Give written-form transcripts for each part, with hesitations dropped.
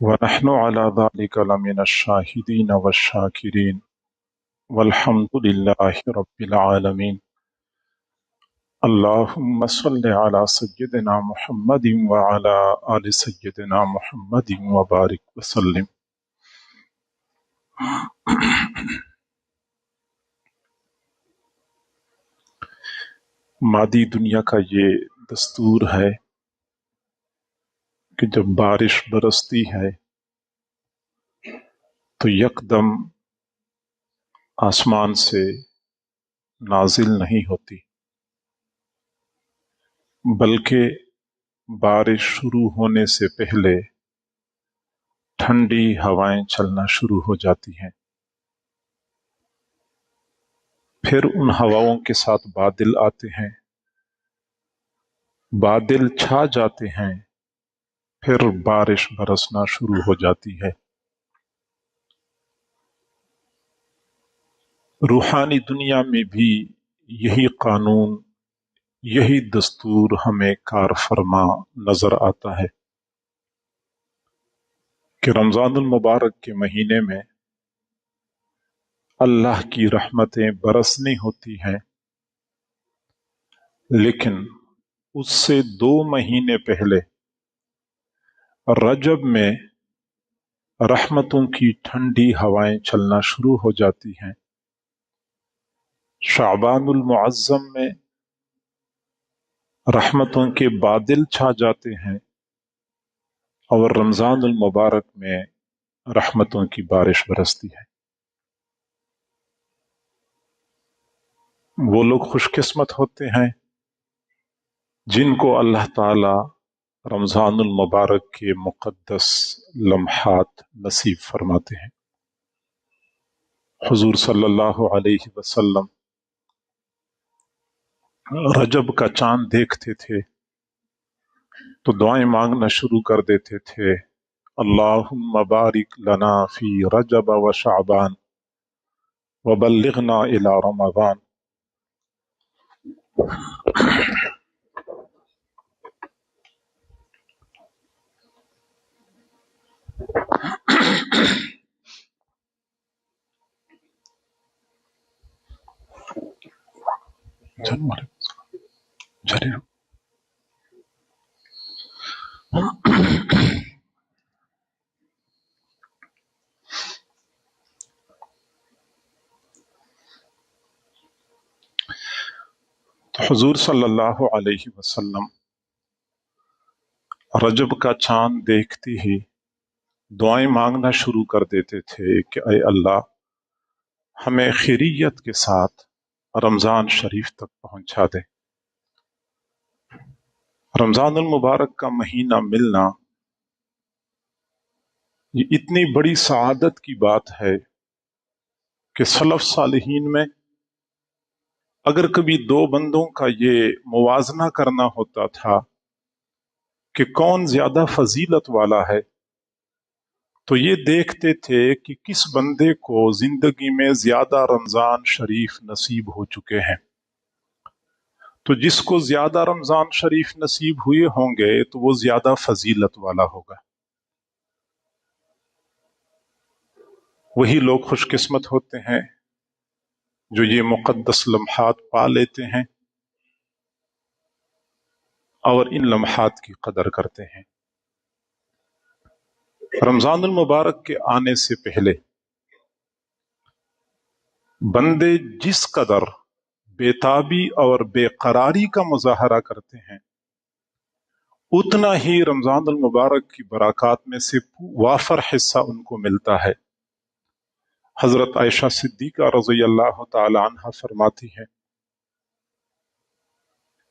ونحن على ذلك لمن الشاهدين والشاكرين والحمد لله رب العالمين. اللهم صل على سيدنا محمد وعلى آل سيدنا محمد وبارك وسلم. مادی دنیا کا یہ دستور ہے کہ جب بارش برستی ہے تو یکدم آسمان سے نازل نہیں ہوتی، بلکہ بارش شروع ہونے سے پہلے ٹھنڈی ہوائیں چلنا شروع ہو جاتی ہیں، پھر ان ہواؤں کے ساتھ بادل آتے ہیں، بادل چھا جاتے ہیں، پھر بارش برسنا شروع ہو جاتی ہے۔ روحانی دنیا میں بھی یہی قانون، یہی دستور ہمیں کار فرما نظر آتا ہے کہ رمضان المبارک کے مہینے میں اللہ کی رحمتیں برسنی ہوتی ہیں، لیکن اس سے 2 مہینے پہلے رجب میں رحمتوں کی ٹھنڈی ہوائیں چلنا شروع ہو جاتی ہیں، شعبان المعظم میں رحمتوں کے بادل چھا جاتے ہیں، اور رمضان المبارک میں رحمتوں کی بارش برستی ہے۔ وہ لوگ خوش قسمت ہوتے ہیں جن کو اللہ تعالی رمضان المبارک کے مقدس لمحات نصیب فرماتے ہیں۔ حضور صلی اللہ علیہ وسلم رجب کا چاند دیکھتے تھے تو دعائیں مانگنا شروع کر دیتے تھے، اللہم بارک لنا فی رجب و شعبان وبلغنا الی رمضان۔ جاری رہو۔ تو حضور صلی اللہ علیہ وسلم رجب کا چاند دیکھتے ہی دعائیں مانگنا شروع کر دیتے تھے کہ اے اللہ، ہمیں خیریت کے ساتھ رمضان شریف تک پہنچا دے۔ رمضان المبارک کا مہینہ ملنا یہ اتنی بڑی سعادت کی بات ہے کہ سلف صالحین میں اگر کبھی 2 بندوں کا یہ موازنہ کرنا ہوتا تھا کہ کون زیادہ فضیلت والا ہے، تو یہ دیکھتے تھے کہ کس بندے کو زندگی میں زیادہ رمضان شریف نصیب ہو چکے ہیں۔ تو جس کو زیادہ رمضان شریف نصیب ہوئے ہوں گے تو وہ زیادہ فضیلت والا ہوگا، وہی لوگ خوش قسمت ہوتے ہیں جو یہ مقدس لمحات پا لیتے ہیں اور ان لمحات کی قدر کرتے ہیں۔ رمضان المبارک کے آنے سے پہلے بندے جس قدر بے اور بے قراری کا مظاہرہ کرتے ہیں، اتنا ہی رمضان المبارک کی برکات میں سے وافر حصہ ان کو ملتا ہے۔ حضرت عائشہ صدیقہ رضی اللہ تعالی عنہ فرماتی ہے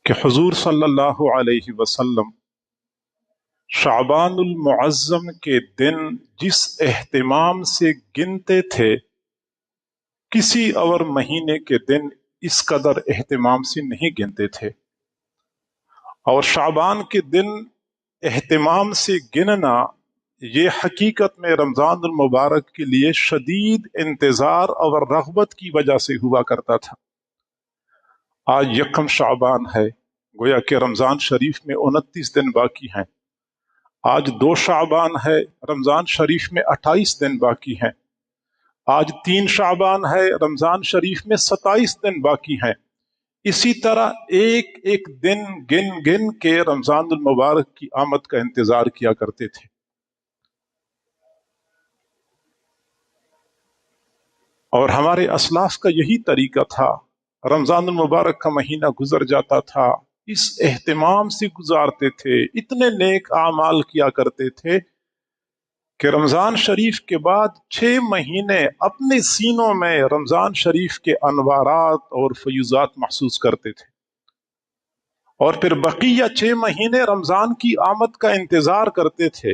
کہ حضور صلی اللہ علیہ وسلم شعبان المعظم کے دن جس اہتمام سے گنتے تھے، کسی اور مہینے کے دن اس قدر اہتمام سے نہیں گنتے تھے، اور شعبان کے دن اہتمام سے گننا یہ حقیقت میں رمضان المبارک کے لیے شدید انتظار اور رغبت کی وجہ سے ہوا کرتا تھا۔ آج 1 شعبان ہے، گویا کہ رمضان شریف میں 29 دن باقی ہیں۔ آج 2 شعبان ہے، رمضان شریف میں 28 دن باقی ہیں۔ آج 3 شعبان ہے، رمضان شریف میں 27 دن باقی ہیں۔ اسی طرح ایک ایک دن گن گن کے رمضان المبارک کی آمد کا انتظار کیا کرتے تھے۔ اور ہمارے اسلاف کا یہی طریقہ تھا۔ رمضان المبارک کا مہینہ گزر جاتا تھا، اس اہتمام سے گزارتے تھے، اتنے نیک اعمال کیا کرتے تھے کہ رمضان شریف کے بعد 6 مہینے اپنے سینوں میں رمضان شریف کے انوارات اور فیوزات محسوس کرتے تھے، اور پھر بقیہ 6 مہینے رمضان کی آمد کا انتظار کرتے تھے،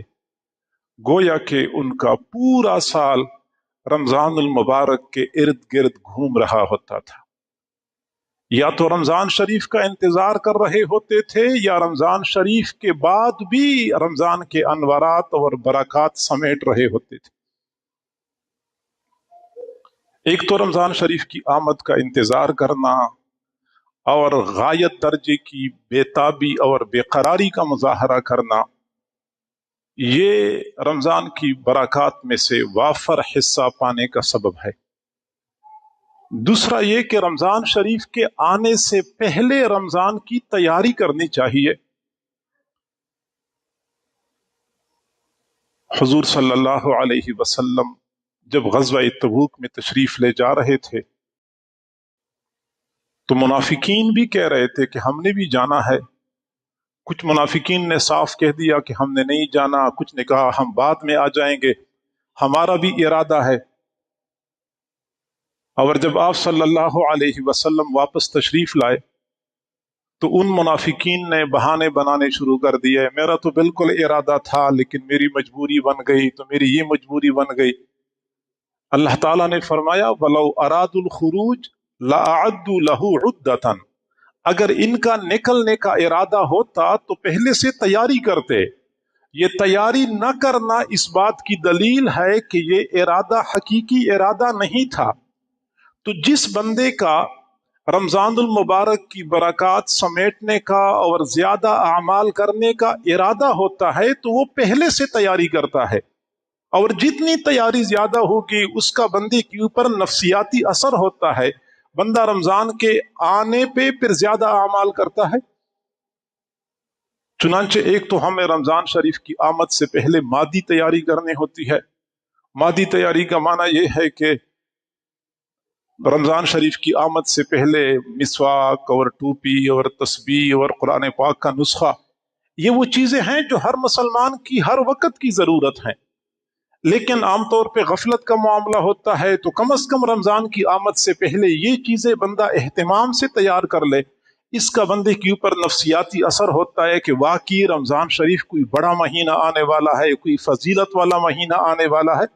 گویا کہ ان کا پورا سال رمضان المبارک کے ارد گرد گھوم رہا ہوتا تھا۔ یا تو رمضان شریف کا انتظار کر رہے ہوتے تھے، یا رمضان شریف کے بعد بھی رمضان کے انوارات اور برکات سمیٹ رہے ہوتے تھے۔ ایک تو رمضان شریف کی آمد کا انتظار کرنا اور غایت درجے کی بےتابی اور بے قراری کا مظاہرہ کرنا، یہ رمضان کی برکات میں سے وافر حصہ پانے کا سبب ہے۔ دوسرا یہ کہ رمضان شریف کے آنے سے پہلے رمضان کی تیاری کرنی چاہیے۔ حضور صلی اللہ علیہ وسلم جب غزوہ تبوک میں تشریف لے جا رہے تھے تو منافقین بھی کہہ رہے تھے کہ ہم نے بھی جانا ہے۔ کچھ منافقین نے صاف کہہ دیا کہ ہم نے نہیں جانا، کچھ نے کہا ہم بعد میں آ جائیں گے، ہمارا بھی ارادہ ہے۔ اور جب آپ صلی اللہ علیہ وسلم واپس تشریف لائے تو ان منافقین نے بہانے بنانے شروع کر دیے، میرا تو بالکل ارادہ تھا لیکن میری مجبوری بن گئی، تو میری یہ مجبوری بن گئی۔ اللہ تعالیٰ نے فرمایا وَلَوْ أَرَادُوا الْخُرُوجَ لَأَعَدُّوا لَهُ عُدَّةً، اگر ان کا نکلنے کا ارادہ ہوتا تو پہلے سے تیاری کرتے۔ یہ تیاری نہ کرنا اس بات کی دلیل ہے کہ یہ ارادہ حقیقی ارادہ نہیں تھا۔ تو جس بندے کا رمضان المبارک کی برکات سمیٹنے کا اور زیادہ اعمال کرنے کا ارادہ ہوتا ہے تو وہ پہلے سے تیاری کرتا ہے، اور جتنی تیاری زیادہ ہوگی اس کا بندے کے اوپر نفسیاتی اثر ہوتا ہے، بندہ رمضان کے آنے پہ پھر زیادہ اعمال کرتا ہے۔ چنانچہ ایک تو ہمیں رمضان شریف کی آمد سے پہلے مادی تیاری کرنی ہوتی ہے۔ مادی تیاری کا معنی یہ ہے کہ رمضان شریف کی آمد سے پہلے مسواک اور ٹوپی اور تسبیح اور قرآن پاک کا نسخہ، یہ وہ چیزیں ہیں جو ہر مسلمان کی ہر وقت کی ضرورت ہیں، لیکن عام طور پہ غفلت کا معاملہ ہوتا ہے، تو کم از کم رمضان کی آمد سے پہلے یہ چیزیں بندہ اہتمام سے تیار کر لے۔ اس کا بندے کے اوپر نفسیاتی اثر ہوتا ہے کہ واقعی رمضان شریف کوئی بڑا مہینہ آنے والا ہے، کوئی فضیلت والا مہینہ آنے والا ہے۔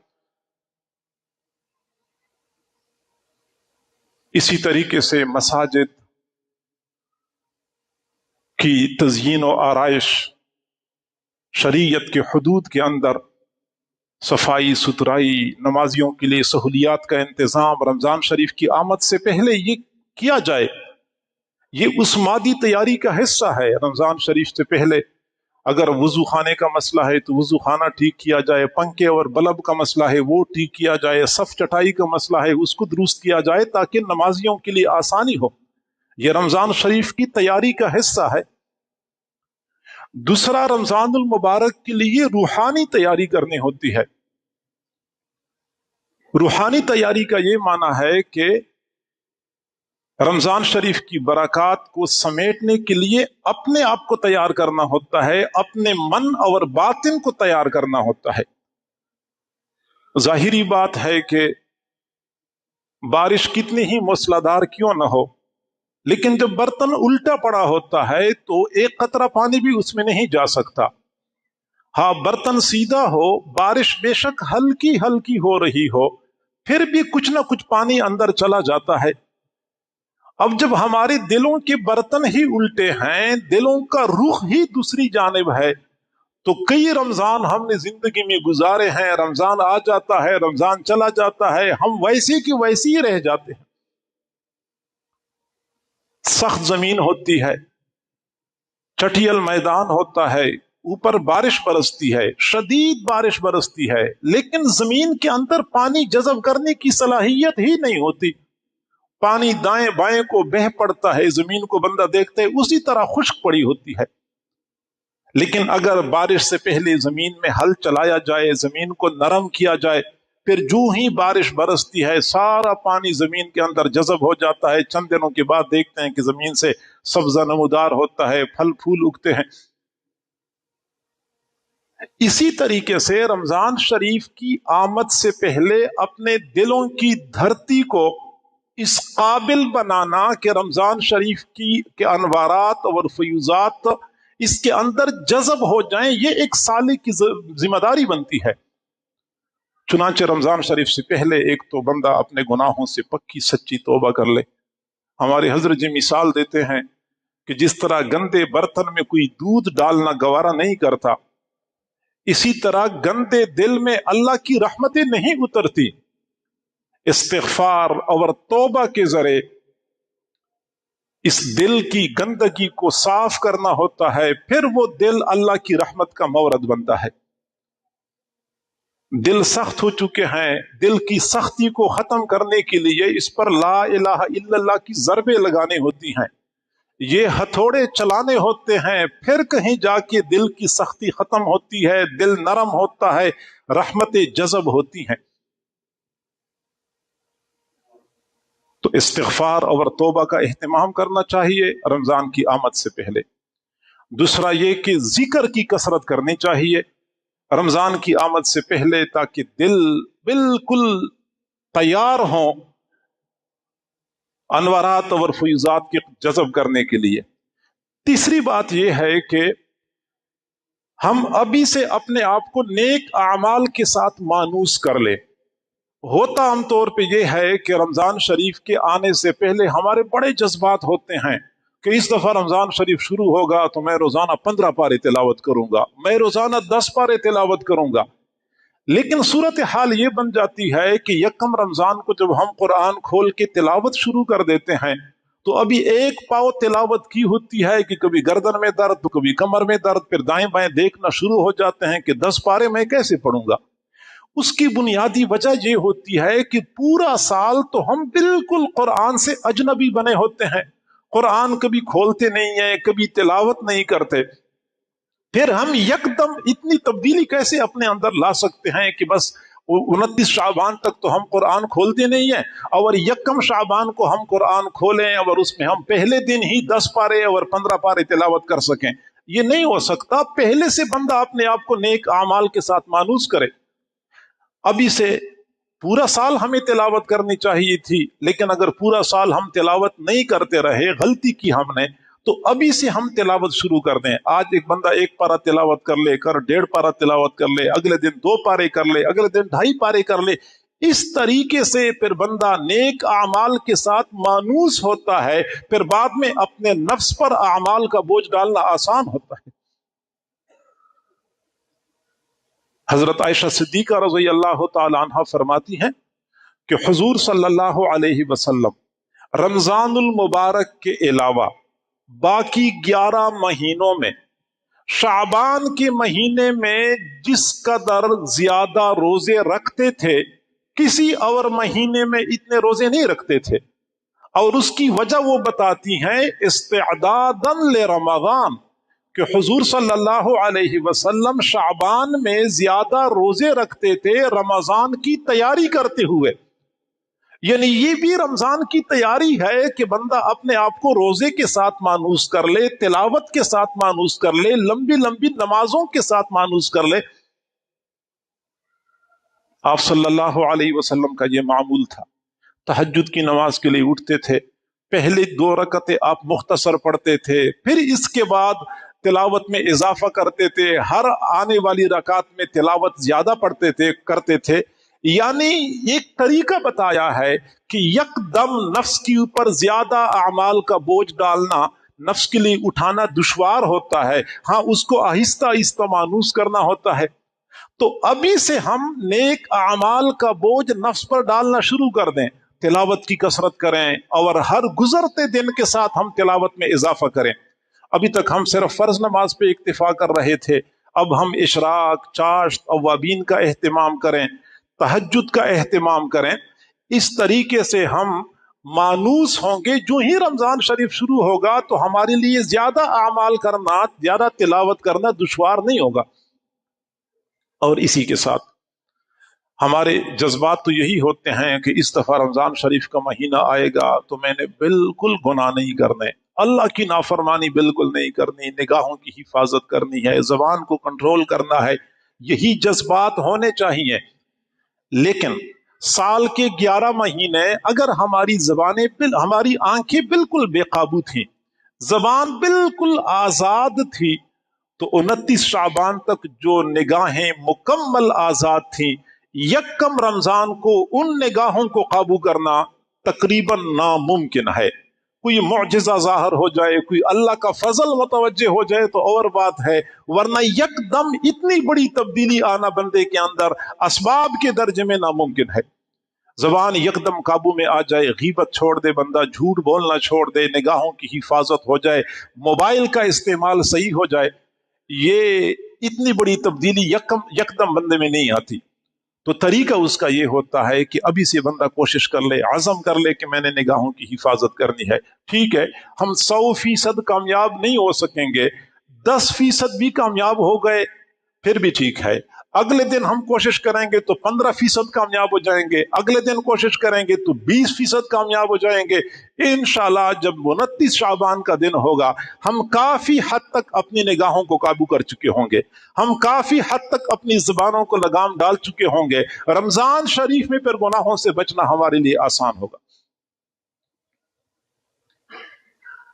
اسی طریقے سے مساجد کی تزئین و آرائش، شریعت کے حدود کے اندر صفائی ستھرائی، نمازیوں کے لیے سہولیات کا انتظام رمضان شریف کی آمد سے پہلے یہ کیا جائے، یہ اس مادی تیاری کا حصہ ہے۔ رمضان شریف سے پہلے اگر وضو خانے کا مسئلہ ہے تو وضو خانہ ٹھیک کیا جائے، پنکھے اور بلب کا مسئلہ ہے وہ ٹھیک کیا جائے، صف چٹائی کا مسئلہ ہے اس کو درست کیا جائے تاکہ نمازیوں کے لیے آسانی ہو۔ یہ رمضان شریف کی تیاری کا حصہ ہے۔ دوسرا، رمضان المبارک کے لیے روحانی تیاری کرنی ہوتی ہے۔ روحانی تیاری کا یہ معنی ہے کہ رمضان شریف کی برکات کو سمیٹنے کے لیے اپنے آپ کو تیار کرنا ہوتا ہے، اپنے من اور باطن کو تیار کرنا ہوتا ہے۔ ظاہری بات ہے کہ بارش کتنی ہی موسلادھار کیوں نہ ہو، لیکن جب برتن الٹا پڑا ہوتا ہے تو ایک قطرہ پانی بھی اس میں نہیں جا سکتا۔ ہاں، برتن سیدھا ہو، بارش بے شک ہلکی ہلکی ہو رہی ہو، پھر بھی کچھ نہ کچھ پانی اندر چلا جاتا ہے۔ اب جب ہمارے دلوں کے برتن ہی الٹے ہیں، دلوں کا رخ ہی دوسری جانب ہے، تو کئی رمضان ہم نے زندگی میں گزارے ہیں، رمضان آ جاتا ہے، رمضان چلا جاتا ہے، ہم ویسے کی ویسے ہی رہ جاتے ہیں۔ سخت زمین ہوتی ہے، چٹیل میدان ہوتا ہے، اوپر بارش برستی ہے، شدید بارش برستی ہے، لیکن زمین کے اندر پانی جذب کرنے کی صلاحیت ہی نہیں ہوتی، پانی دائیں بائیں کو بہہ پڑتا ہے، زمین کو بندہ دیکھتا ہے اسی طرح خشک پڑی ہوتی ہے۔ لیکن اگر بارش سے پہلے زمین میں ہل چلایا جائے، زمین کو نرم کیا جائے، پھر جو ہی بارش برستی ہے سارا پانی زمین کے اندر جذب ہو جاتا ہے، چند دنوں کے بعد دیکھتے ہیں کہ زمین سے سبزہ نمودار ہوتا ہے، پھل پھول اگتے ہیں۔ اسی طریقے سے رمضان شریف کی آمد سے پہلے اپنے دلوں کی دھرتی کو اس قابل بنانا کہ رمضان شریف کے انوارات اور فیوزات اس کے اندر جذب ہو جائیں، یہ ایک سالے کی ذمہ داری بنتی ہے۔ چنانچہ رمضان شریف سے پہلے ایک تو بندہ اپنے گناہوں سے پکی سچی توبہ کر لے۔ ہمارے حضرت جی مثال دیتے ہیں کہ جس طرح گندے برتن میں کوئی دودھ ڈالنا گوارا نہیں کرتا، اسی طرح گندے دل میں اللہ کی رحمتیں نہیں اترتی۔ استغفار اور توبہ کے ذریعے اس دل کی گندگی کو صاف کرنا ہوتا ہے، پھر وہ دل اللہ کی رحمت کا مورد بنتا ہے۔ دل سخت ہو چکے ہیں، دل کی سختی کو ختم کرنے کے لیے اس پر لا الہ الا اللہ کی ضربیں لگانے ہوتی ہیں، یہ ہتھوڑے چلانے ہوتے ہیں، پھر کہیں جا کے دل کی سختی ختم ہوتی ہے، دل نرم ہوتا ہے، رحمتیں جذب ہوتی ہیں۔ تو استغفار اور توبہ کا اہتمام کرنا چاہیے رمضان کی آمد سے پہلے۔ دوسرا یہ کہ ذکر کی کثرت کرنی چاہیے رمضان کی آمد سے پہلے، تاکہ دل بالکل تیار ہوں انوارات اور فیوزات کے جذب کرنے کے لیے۔ تیسری بات یہ ہے کہ ہم ابھی سے اپنے آپ کو نیک اعمال کے ساتھ مانوس کر لیں۔ ہوتا عام طور پہ یہ ہے کہ رمضان شریف کے آنے سے پہلے ہمارے بڑے جذبات ہوتے ہیں کہ اس دفعہ رمضان شریف شروع ہوگا تو میں روزانہ 15 پارے تلاوت کروں گا، میں روزانہ 10 پارے تلاوت کروں گا۔ لیکن صورتحال یہ بن جاتی ہے کہ یکم رمضان کو جب ہم قرآن کھول کے تلاوت شروع کر دیتے ہیں تو ابھی ایک پاؤ تلاوت کی ہوتی ہے کہ کبھی گردن میں درد تو کبھی کمر میں درد، پھر دائیں بائیں دیکھنا شروع ہو جاتے ہیں کہ 10 پارے میں کیسے پڑھوں گا۔ اس کی بنیادی وجہ یہ ہوتی ہے کہ پورا سال تو ہم بالکل قرآن سے اجنبی بنے ہوتے ہیں، قرآن کبھی کھولتے نہیں ہیں، کبھی تلاوت نہیں کرتے، پھر ہم یکدم اتنی تبدیلی کیسے اپنے اندر لا سکتے ہیں کہ بس 29 شعبان تک تو ہم قرآن کھولتے نہیں ہیں اور یکم شعبان کو ہم قرآن کھولیں اور اس میں ہم پہلے دن ہی 10 پارے اور 15 پارے تلاوت کر سکیں؟ یہ نہیں ہو سکتا۔ پہلے سے بندہ اپنے آپ کو نیک اعمال کے ساتھ مانوس کرے۔ ابھی سے پورا سال ہمیں تلاوت کرنی چاہیے تھی، لیکن اگر پورا سال ہم تلاوت نہیں کرتے رہے، غلطی کی ہم نے، تو ابھی سے ہم تلاوت شروع کر دیں۔ آج ایک بندہ 1 پارہ تلاوت کر لے، 1.5 پارہ تلاوت کر لے، اگلے دن 2 پارے کر لے، اگلے دن 2.5 پارے کر لے۔ اس طریقے سے پھر بندہ نیک اعمال کے ساتھ مانوس ہوتا ہے، پھر بعد میں اپنے نفس پر اعمال کا بوجھ ڈالنا آسان ہوتا ہے۔ حضرت عائشہ صدیقہ رضی اللہ تعالی عنہ فرماتی ہیں کہ حضور صلی اللہ علیہ وسلم رمضان المبارک کے علاوہ باقی 11 مہینوں میں شعبان کے مہینے میں جس قدر زیادہ روزے رکھتے تھے کسی اور مہینے میں اتنے روزے نہیں رکھتے تھے، اور اس کی وجہ وہ بتاتی ہیں استعدادا لرمضان، کہ حضور صلی اللہ علیہ وسلم شعبان میں زیادہ روزے رکھتے تھے رمضان کی تیاری کرتے ہوئے۔ یعنی یہ بھی رمضان کی تیاری ہے کہ بندہ اپنے آپ کو روزے کے ساتھ مانوس کر لے، تلاوت کے ساتھ مانوس کر لے، لمبی لمبی نمازوں کے ساتھ مانوس کر لے۔ آپ صلی اللہ علیہ وسلم کا یہ معمول تھا، تہجد کی نماز کے لیے اٹھتے تھے، پہلے 2 رکعتیں آپ مختصر پڑھتے تھے، پھر اس کے بعد تلاوت میں اضافہ کرتے تھے، ہر آنے والی رکعت میں تلاوت زیادہ کرتے تھے۔ یعنی ایک طریقہ بتایا ہے کہ یک دم نفس کے اوپر زیادہ اعمال کا بوجھ ڈالنا نفس کے لیے اٹھانا دشوار ہوتا ہے، ہاں اس کو آہستہ آہستہ مانوس کرنا ہوتا ہے۔ تو ابھی سے ہم نیک اعمال کا بوجھ نفس پر ڈالنا شروع کر دیں، تلاوت کی کثرت کریں اور ہر گزرتے دن کے ساتھ ہم تلاوت میں اضافہ کریں۔ ابھی تک ہم صرف فرض نماز پہ اکتفا کر رہے تھے، اب ہم اشراق، چاشت، اوابین کا اہتمام کریں، تہجد کا اہتمام کریں، اس طریقے سے ہم مانوس ہوں گے. جو ہی رمضان شریف شروع ہوگا تو ہمارے لیے زیادہ اعمال کرنا، زیادہ تلاوت کرنا دشوار نہیں ہوگا. اور اسی کے ساتھ ہمارے جذبات تو یہی ہوتے ہیں کہ اس دفعہ رمضان شریف کا مہینہ آئے گا تو میں نے بالکل گناہ نہیں کرنے، اللہ کی نافرمانی بالکل نہیں کرنی، نگاہوں کی حفاظت کرنی ہے، زبان کو کنٹرول کرنا ہے. یہی جذبات ہونے چاہیے. لیکن سال کے 11 مہینے اگر ہماری زبانیں ہماری آنکھیں بالکل بے قابو تھیں، زبان بالکل آزاد تھی، تو 29 شعبان تک جو نگاہیں مکمل آزاد تھیں، یکم رمضان کو ان نگاہوں کو قابو کرنا تقریباً ناممکن ہے. کوئی معجزہ ظاہر ہو جائے، کوئی اللہ کا فضل متوجہ ہو جائے تو اور بات ہے، ورنہ یک دم اتنی بڑی تبدیلی آنا بندے کے اندر اسباب کے درجے میں ناممکن ہے. زبان یکدم قابو میں آ جائے، غیبت چھوڑ دے بندہ، جھوٹ بولنا چھوڑ دے، نگاہوں کی حفاظت ہو جائے، موبائل کا استعمال صحیح ہو جائے، یہ اتنی بڑی تبدیلی یکدم بندے میں نہیں آتی. تو طریقہ اس کا یہ ہوتا ہے کہ ابھی سے بندہ کوشش کر لے، عزم کر لے کہ میں نے نگاہوں کی حفاظت کرنی ہے. ٹھیک ہے، ہم 100% کامیاب نہیں ہو سکیں گے، 10% بھی کامیاب ہو گئے پھر بھی ٹھیک ہے. اگلے دن ہم کوشش کریں گے تو 15% کامیاب ہو جائیں گے، اگلے دن کوشش کریں گے تو 20% کامیاب ہو جائیں گے. انشاءاللہ جب 29 شعبان کا دن ہوگا ہم کافی حد تک اپنی نگاہوں کو قابو کر چکے ہوں گے، ہم کافی حد تک اپنی زبانوں کو لگام ڈال چکے ہوں گے. رمضان شریف میں پھر گناہوں سے بچنا ہمارے لیے آسان ہوگا.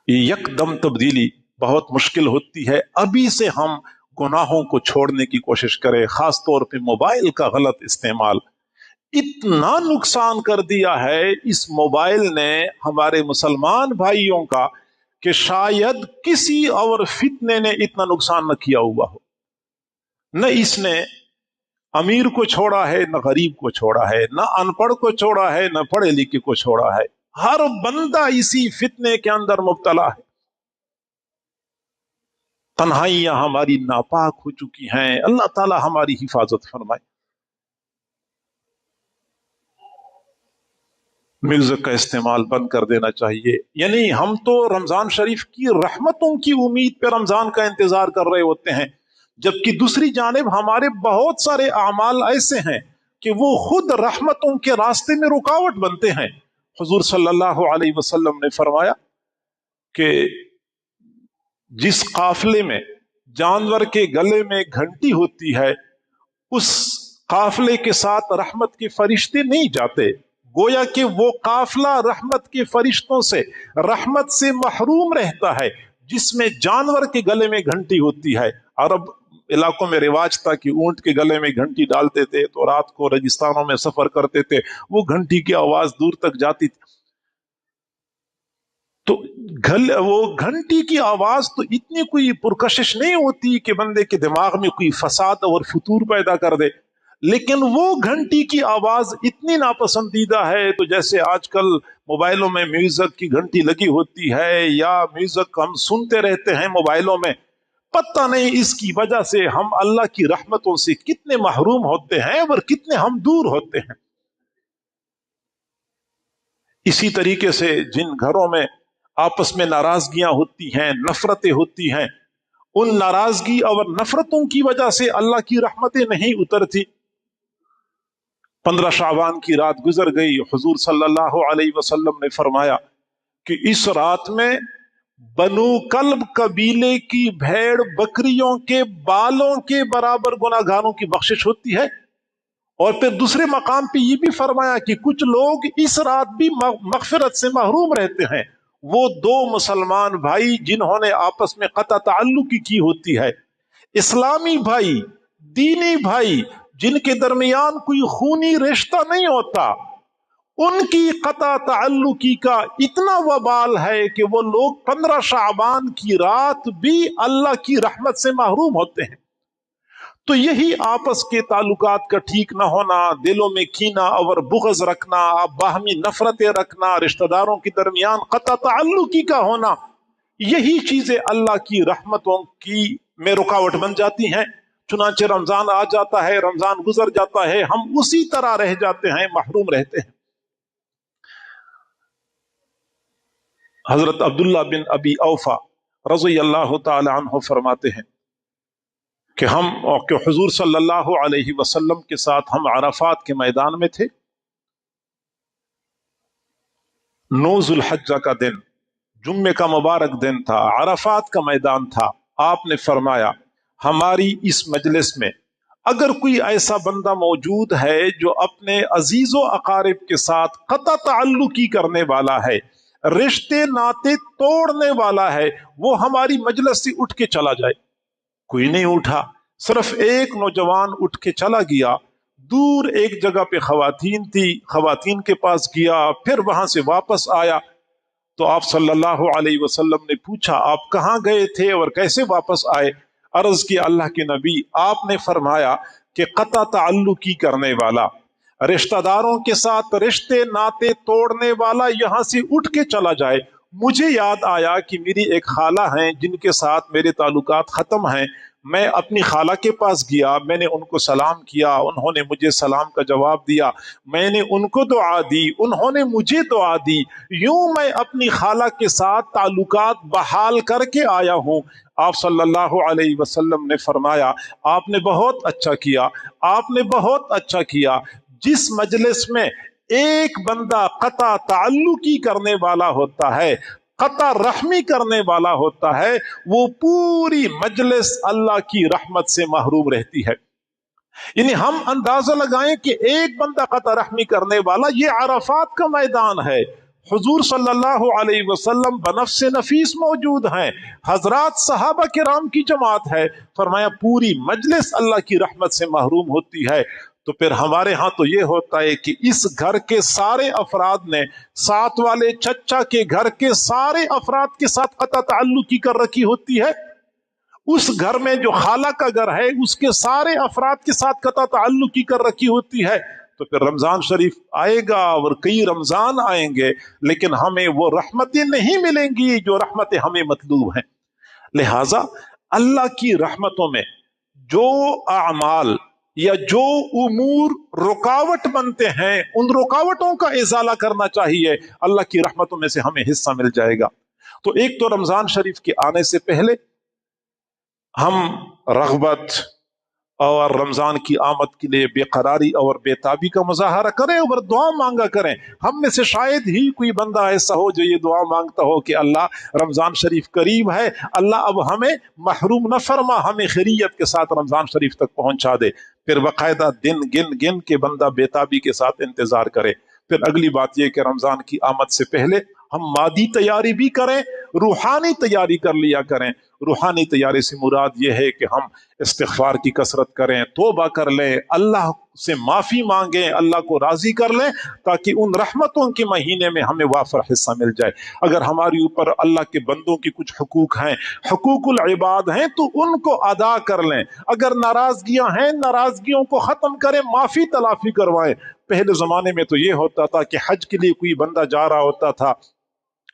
یک دم تبدیلی بہت مشکل ہوتی ہے. ابھی سے ہم گناہوں کو چھوڑنے کی کوشش کریں. خاص طور پہ موبائل کا غلط استعمال اتنا نقصان کر دیا ہے اس موبائل نے ہمارے مسلمان بھائیوں کا کہ شاید کسی اور فتنے نے اتنا نقصان نہ کیا ہوا ہو. نہ اس نے امیر کو چھوڑا ہے، نہ غریب کو چھوڑا ہے، نہ ان پڑھ کو چھوڑا ہے، نہ پڑھے لکھے کو چھوڑا ہے. ہر بندہ اسی فتنے کے اندر مبتلا ہے. تنہائیاں ہماری ناپاک ہو چکی ہیں، اللہ تعالی ہماری حفاظت فرمائے. میوزک کا استعمال بند کر دینا چاہیے. یعنی ہم تو رمضان شریف کی رحمتوں کی امید پہ رمضان کا انتظار کر رہے ہوتے ہیں، جبکہ دوسری جانب ہمارے بہت سارے اعمال ایسے ہیں کہ وہ خود رحمتوں کے راستے میں رکاوٹ بنتے ہیں. حضور صلی اللہ علیہ وسلم نے فرمایا کہ جس قافلے میں جانور کے گلے میں گھنٹی ہوتی ہے اس قافلے کے ساتھ رحمت کے فرشتے نہیں جاتے. گویا کہ وہ قافلہ رحمت کے فرشتوں سے، رحمت سے محروم رہتا ہے. جس میں جانور کے گلے میں گھنٹی ہوتی ہے، عرب علاقوں میں رواج تھا کہ اونٹ کے گلے میں گھنٹی ڈالتے تھے تو رات کو ریگستانوں میں سفر کرتے تھے، وہ گھنٹی کی آواز دور تک جاتی تھی. تو وہ گھنٹی کی آواز تو اتنی کوئی پرکشش نہیں ہوتی کہ بندے کے دماغ میں کوئی فساد اور فتور پیدا کر دے، لیکن وہ گھنٹی کی آواز اتنی ناپسندیدہ ہے. تو جیسے آج کل موبائلوں میں میوزک کی گھنٹی لگی ہوتی ہے یا میوزک ہم سنتے رہتے ہیں موبائلوں میں، پتہ نہیں اس کی وجہ سے ہم اللہ کی رحمتوں سے کتنے محروم ہوتے ہیں اور کتنے ہم دور ہوتے ہیں. اسی طریقے سے جن گھروں میں آپس میں ناراضگیاں ہوتی ہیں، نفرتیں ہوتی ہیں، ان ناراضگی اور نفرتوں کی وجہ سے اللہ کی رحمتیں نہیں اترتی. 15 شعبان کی رات گزر گئی، حضور صلی اللہ علیہ وسلم نے فرمایا کہ اس رات میں بنو کلب قبیلے کی بھیڑ بکریوں کے بالوں کے برابر گناہگاروں کی بخشش ہوتی ہے. اور پھر دوسرے مقام پہ یہ بھی فرمایا کہ کچھ لوگ اس رات بھی مغفرت سے محروم رہتے ہیں. وہ 2 مسلمان بھائی جنہوں نے آپس میں قطع تعلق کی ہوتی ہے، اسلامی بھائی، دینی بھائی، جن کے درمیان کوئی خونی رشتہ نہیں ہوتا، ان کی قطع تعلقی کا اتنا وبال ہے کہ وہ لوگ 15 شعبان کی رات بھی اللہ کی رحمت سے محروم ہوتے ہیں. تو یہی آپس کے تعلقات کا ٹھیک نہ ہونا، دلوں میں کینہ اور بغض رکھنا، باہمی نفرتیں رکھنا، رشتہ داروں کے درمیان قطع تعلقی کا ہونا، یہی چیزیں اللہ کی رحمتوں کی میں رکاوٹ بن جاتی ہیں. چنانچہ رمضان آ جاتا ہے، رمضان گزر جاتا ہے، ہم اسی طرح رہ جاتے ہیں، محروم رہتے ہیں۔ حضرت عبداللہ بن ابی اوفا رضی اللہ تعالی عنہ فرماتے ہیں کہ حضور صلی اللہ علیہ وسلم کے ساتھ ہم عرفات کے میدان میں تھے۔ 9 ذوالحجہ کا دن، جمعے کا مبارک دن تھا، عرفات کا میدان تھا۔ آپ نے فرمایا ہماری اس مجلس میں اگر کوئی ایسا بندہ موجود ہے جو اپنے عزیز و اقارب کے ساتھ قطع تعلقی کرنے والا ہے، رشتے ناطے توڑنے والا ہے، وہ ہماری مجلس سے اٹھ کے چلا جائے۔ کوئی نہیں اٹھا، صرف ایک نوجوان اٹھ کے چلا گیا۔ دور ایک جگہ پہ خواتین تھی، خواتین کے پاس گیا، پھر وہاں سے واپس آیا تو آپ صلی اللہ علیہ وسلم نے پوچھا آپ کہاں گئے تھے اور کیسے واپس آئے؟ عرض کی اللہ کے نبی، آپ نے فرمایا کہ قطع تعلقی کرنے والا، رشتہ داروں کے ساتھ رشتے ناطے توڑنے والا یہاں سے اٹھ کے چلا جائے۔ مجھے یاد آیا کہ میری ایک خالہ ہیں جن کے ساتھ میرے تعلقات ختم ہیں، میں اپنی خالہ کے پاس گیا، میں نے ان کو سلام کیا، انہوں نے مجھے سلام کا جواب دیا، میں نے ان کو دعا دی، انہوں نے مجھے دعا دی، یوں میں اپنی خالہ کے ساتھ تعلقات بحال کر کے آیا ہوں۔ آپ صلی اللہ علیہ وسلم نے فرمایا آپ نے بہت اچھا کیا، آپ نے بہت اچھا کیا۔ جس مجلس میں ایک بندہ قطع تعلقی کرنے والا ہوتا ہے، قطع رحمی کرنے والا ہوتا ہے، وہ پوری مجلس اللہ کی رحمت سے محروم رہتی ہے۔ یعنی ہم اندازہ لگائیں کہ ایک بندہ قطع رحمی کرنے والا، یہ عرفات کا میدان ہے، حضور صلی اللہ علیہ وسلم بنفس نفیس موجود ہیں، حضرات صحابہ کرام کی جماعت ہے، فرمایا پوری مجلس اللہ کی رحمت سے محروم ہوتی ہے۔ تو پھر ہمارے ہاں تو یہ ہوتا ہے کہ اس گھر کے سارے افراد نے ساتھ والے چچا کے گھر کے سارے افراد کے ساتھ قطع تعلقی کر رکھی ہوتی ہے، اس گھر میں جو خالہ کا گھر ہے اس کے سارے افراد کے ساتھ قطع تعلقی کر رکھی ہوتی ہے۔ تو پھر رمضان شریف آئے گا اور کئی رمضان آئیں گے، لیکن ہمیں وہ رحمتیں نہیں ملیں گی جو رحمتیں ہمیں مطلوب ہیں۔ لہذا اللہ کی رحمتوں میں جو اعمال یا جو امور رکاوٹ بنتے ہیں، ان رکاوٹوں کا ازالہ کرنا چاہیے، اللہ کی رحمتوں میں سے ہمیں حصہ مل جائے گا۔ تو ایک تو رمضان شریف کے آنے سے پہلے ہم رغبت اور رمضان کی آمد کے لیے بے قراری اور بے تابی کا مظاہرہ کریں اور دعا مانگا کریں۔ ہم میں سے شاید ہی کوئی بندہ ایسا ہو جو یہ دعا مانگتا ہو کہ اللہ رمضان شریف قریب ہے، اللہ اب ہمیں محروم نہ فرما، ہمیں خیریت کے ساتھ رمضان شریف تک پہنچا دے۔ پھر باقاعدہ دن گن گن کے بندہ بے تابی کے ساتھ انتظار کرے۔ پھر اگلی بات یہ کہ رمضان کی آمد سے پہلے ہم مادی تیاری بھی کریں، روحانی تیاری کر لیا کریں۔ روحانی تیاری سے مراد یہ ہے کہ ہم استغفار کی کثرت کریں، توبہ کر لیں، اللہ سے معافی مانگیں، اللہ کو راضی کر لیں، تاکہ ان رحمتوں کے مہینے میں ہمیں وافر حصہ مل جائے۔ اگر ہماری اوپر اللہ کے بندوں کی کچھ حقوق ہیں، حقوق العباد ہیں، تو ان کو ادا کر لیں۔ اگر ناراضگیاں ہیں، ناراضگیوں کو ختم کریں، معافی تلافی کروائیں۔ پہلے زمانے میں تو یہ ہوتا تھا کہ حج کے لیے کوئی بندہ جا رہا ہوتا تھا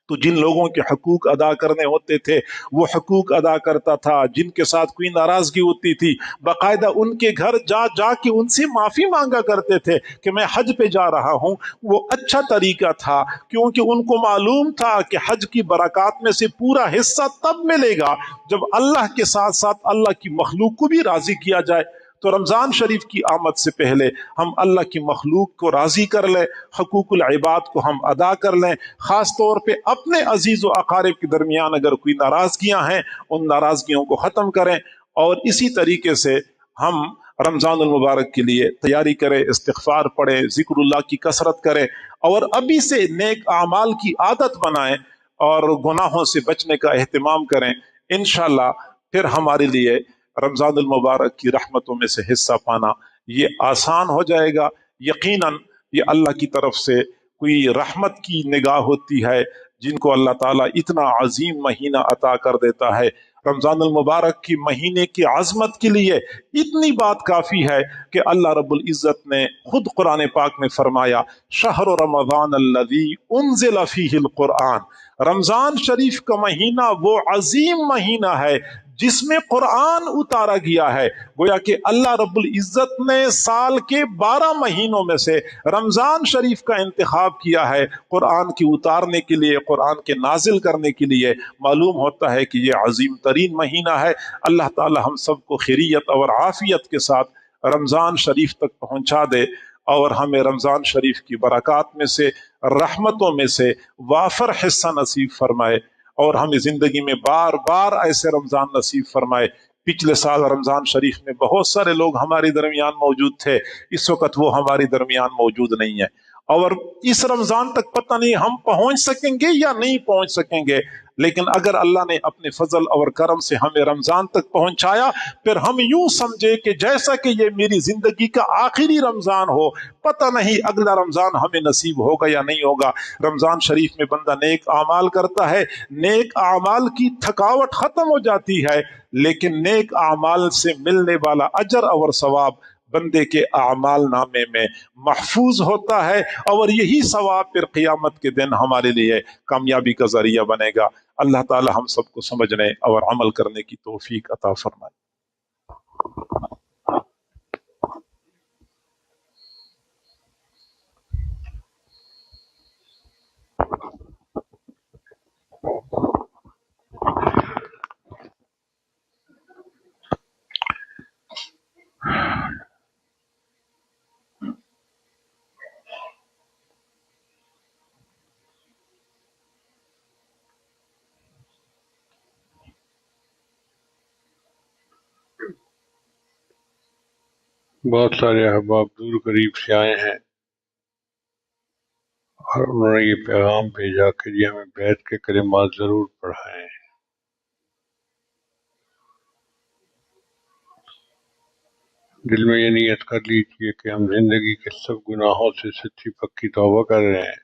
تو جن لوگوں کے حقوق ادا کرنے ہوتے تھے وہ حقوق ادا کرتا تھا، جن کے ساتھ کوئی ناراضگی ہوتی تھی باقاعدہ ان کے گھر جا جا کے ان سے معافی مانگا کرتے تھے کہ میں حج پہ جا رہا ہوں۔ وہ اچھا طریقہ تھا، کیونکہ ان کو معلوم تھا کہ حج کی برکات میں سے پورا حصہ تب ملے گا جب اللہ کے ساتھ ساتھ اللہ کی مخلوق کو بھی راضی کیا جائے۔ تو رمضان شریف کی آمد سے پہلے ہم اللہ کی مخلوق کو راضی کر لیں، حقوق العباد کو ہم ادا کر لیں، خاص طور پہ اپنے عزیز و اقارب کے درمیان اگر کوئی ناراضگیاں ہیں ان ناراضگیوں کو ختم کریں، اور اسی طریقے سے ہم رمضان المبارک کے لیے تیاری کریں، استغفار پڑھیں، ذکر اللہ کی کثرت کریں، اور ابھی سے نیک اعمال کی عادت بنائیں اور گناہوں سے بچنے کا اہتمام کریں۔ انشاءاللہ پھر ہمارے لیے رمضان المبارک کی رحمتوں میں سے حصہ پانا یہ آسان ہو جائے گا۔ یقیناً یہ اللہ کی طرف سے کوئی رحمت کی نگاہ ہوتی ہے جن کو اللہ تعالیٰ اتنا عظیم مہینہ عطا کر دیتا ہے۔ رمضان المبارک کی مہینے کی عظمت کے لیے اتنی بات کافی ہے کہ اللہ رب العزت نے خود قرآن پاک میں فرمایا شہر رمضان الذی انزل فیہ القرآن، رمضان شریف کا مہینہ وہ عظیم مہینہ ہے جس میں قرآن اتارا گیا ہے. گویا کہ اللہ رب العزت نے سال کے 12 مہینوں میں سے رمضان شریف کا انتخاب کیا ہے قرآن کی اتارنے کے لیے، قرآن کے نازل کرنے کے لیے. معلوم ہوتا ہے کہ یہ عظیم ترین مہینہ ہے. اللہ تعالی ہم سب کو خیریت اور عافیت کے ساتھ رمضان شریف تک پہنچا دے، اور ہمیں رمضان شریف کی برکات میں سے، رحمتوں میں سے وافر حصہ نصیب فرمائے، اور ہمیں زندگی میں بار بار ایسے رمضان نصیب فرمائے. پچھلے سال رمضان شریف میں بہت سارے لوگ ہمارے درمیان موجود تھے، اس وقت وہ ہمارے درمیان موجود نہیں ہے، اور اس رمضان تک پتہ نہیں ہم پہنچ سکیں گے یا نہیں پہنچ سکیں گے. لیکن اگر اللہ نے اپنے فضل اور کرم سے ہمیں رمضان تک پہنچایا، پھر ہم یوں سمجھے کہ جیسا کہ یہ میری زندگی کا آخری رمضان ہو، پتہ نہیں اگلا رمضان ہمیں نصیب ہوگا یا نہیں ہوگا. رمضان شریف میں بندہ نیک اعمال کرتا ہے، نیک اعمال کی تھکاوٹ ختم ہو جاتی ہے، لیکن نیک اعمال سے ملنے والا اجر اور ثواب بندے کے اعمال نامے میں محفوظ ہوتا ہے، اور یہی ثواب پھر قیامت کے دن ہمارے لیے کامیابی کا ذریعہ بنے گا. اللہ تعالی ہم سب کو سمجھنے اور عمل کرنے کی توفیق عطا فرمائے. بہت سارے احباب دور قریب سے آئے ہیں اور انہوں نے یہ پیغام بھیجا کہ جی ہمیں بیت کے کلمات ضرور پڑھائیں. دل میں یہ نیت کر لیجیے کہ ہم زندگی کے سب گناہوں سے سچی پکی توبہ کر رہے ہیں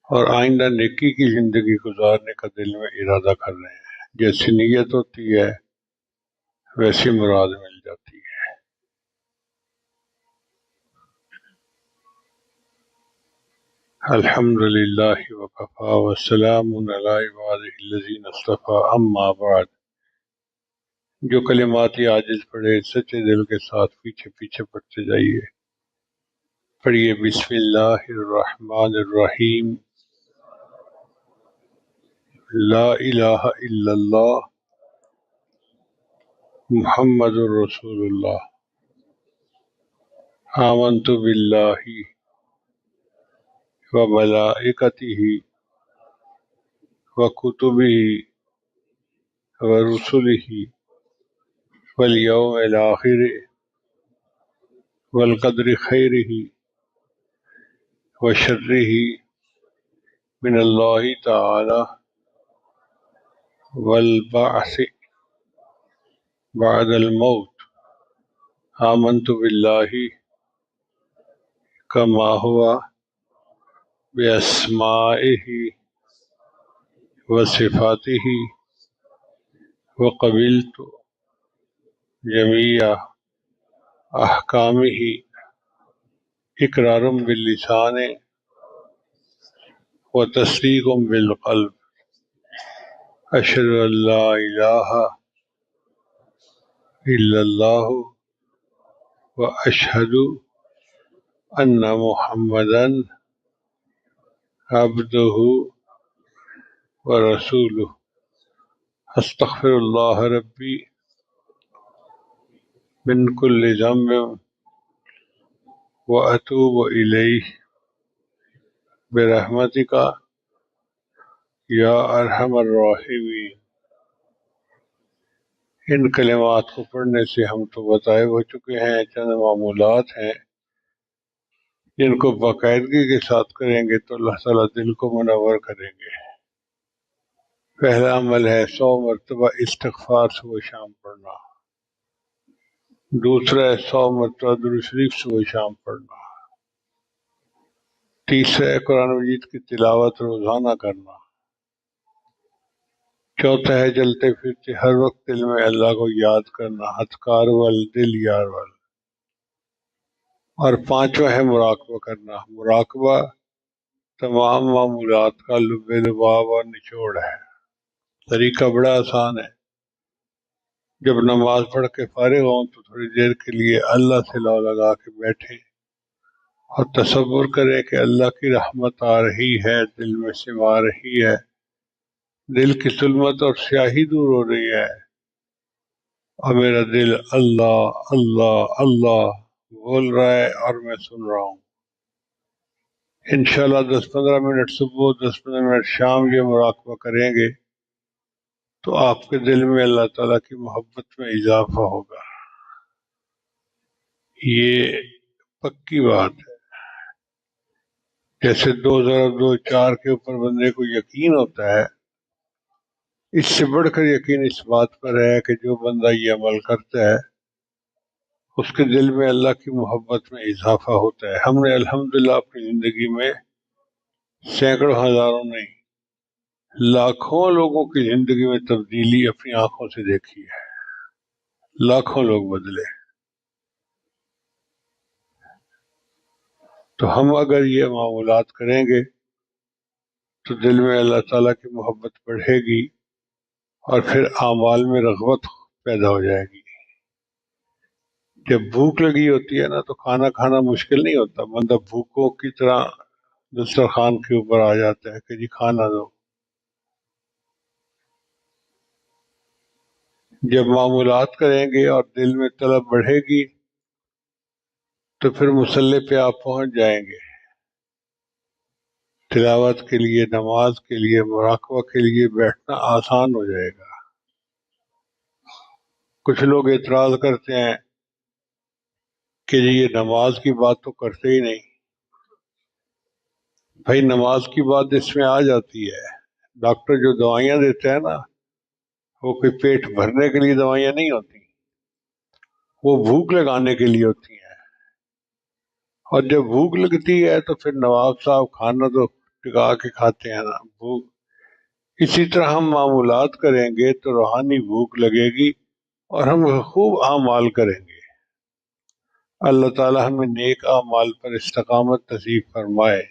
اور آئندہ نیکی کی زندگی گزارنے کا دل میں ارادہ کر رہے ہیں. جیسی نیت ہوتی ہے ویسی مراد مل جاتی ہے. الحمد للہ وکفا وسلام علی عبادہ الذین اصطفیٰ، اما بعد. جو کلمات عاجز پڑھے سچے دل کے ساتھ پیچھے پیچھے پڑھتے جائیے. پڑھیے بسم اللہ الرحمن الرحیم. لا الہ الا اللہ محمد الرسول اللہ. آمنت باللہ وملائکتہ وکتبہ ورسلہ والیوم الآخر والقدر خیرہ وشرہ من اللہ تعالی والبعث بعد الموت. آمنت باللہ کما ہوا باسمائہ وصفاتہ وقبلت جمیع احکامہ اقرار باللسان وتصدیق بالقلب. اشہد ان لا الہ الا اللہ واشہد ان محمدا عبدہ ورسولہ. استغفر اللہ ربی من کل ذنب واتوب الیہ برحمتک یا ارحم الراحمین. ان کلمات کو پڑھنے سے ہم تو بتائے ہو چکے ہیں، چند معمولات ہیں جن کو باقاعدگی کے ساتھ کریں گے تو اللہ تعالیٰ دل کو منور کریں گے. پہلا عمل ہے 100 مرتبہ استغفار صبح شام پڑھنا. دوسرا ہے 100 مرتبہ درود شریف صبح شام پڑھنا. تیسرا ہے قرآن مجید کی تلاوت روزانہ کرنا. چوتھا ہے چلتے پھرتے ہر وقت دل میں اللہ کو یاد کرنا، اذکار وال دل یار وال. اور پانچواں ہے مراقبہ کرنا. مراقبہ تمام معمولات کا لب لباب اور نچوڑ ہے. طریقہ بڑا آسان ہے، جب نماز پڑھ کے فارغ ہوں تو تھوڑی دیر کے لیے اللہ سے لو لگا کے بیٹھیں اور تصور کریں کہ اللہ کی رحمت آ رہی ہے، دل میں سما رہی ہے، دل کی ظلمت اور سیاہی دور ہو رہی ہے، اور میرا دل اللہ اللہ اللہ بول رہا ہے اور میں سن رہا ہوں۔ انشاءاللہ 10-15 منٹ صبح، 10-15 منٹ شام یہ مراقبہ کریں گے تو آپ کے دل میں اللہ تعالیٰ کی محبت میں اضافہ ہوگا۔ یہ پکی بات ہے۔ جیسے 2 × 2 = 4 کے اوپر بندے کو یقین ہوتا ہے، اس سے بڑھ کر یقین اس بات پر ہے کہ جو بندہ یہ عمل کرتا ہے اس کے دل میں اللہ کی محبت میں اضافہ ہوتا ہے۔ ہم نے الحمدللہ اپنی زندگی میں سینکڑوں ہزاروں نہیں، لاکھوں لوگوں کی زندگی میں تبدیلی اپنی آنکھوں سے دیکھی ہے، لاکھوں لوگ بدلے۔ تو ہم اگر یہ معمولات کریں گے تو دل میں اللہ تعالیٰ کی محبت بڑھے گی اور پھر اعمال میں رغبت پیدا ہو جائے گی۔ جب بھوک لگی ہوتی ہے نا تو کھانا کھانا مشکل نہیں ہوتا، بندہ بھوکوں کی طرح دسترخوان کے اوپر آ جاتا ہے کہ جی کھانا دو۔ جب معمولات کریں گے اور دل میں طلب بڑھے گی تو پھر مصلی پہ آپ پہنچ جائیں گے، تلاوت کے لیے، نماز کے لیے، مراقبہ کے لیے بیٹھنا آسان ہو جائے گا۔ کچھ لوگ اعتراض کرتے ہیں کہ جی یہ نماز کی بات تو کرتے ہی نہیں۔ بھائی نماز کی بات اس میں آ جاتی ہے، ڈاکٹر جو دوائیاں دیتے ہیں نا وہ کوئی پیٹ بھرنے کے لیے دوائیاں نہیں ہوتی، وہ بھوک لگانے کے لیے ہوتی ہیں، اور جب بھوک لگتی ہے تو پھر نواب صاحب کھانا تو ٹکا کے کھاتے ہیں نا بھوک۔ اسی طرح ہم معمولات کریں گے تو روحانی بھوک لگے گی اور ہم خوب اعمال کریں گے۔ اللہ تعالی ہمیں نیک اعمال پر استقامت نصیب فرمائے۔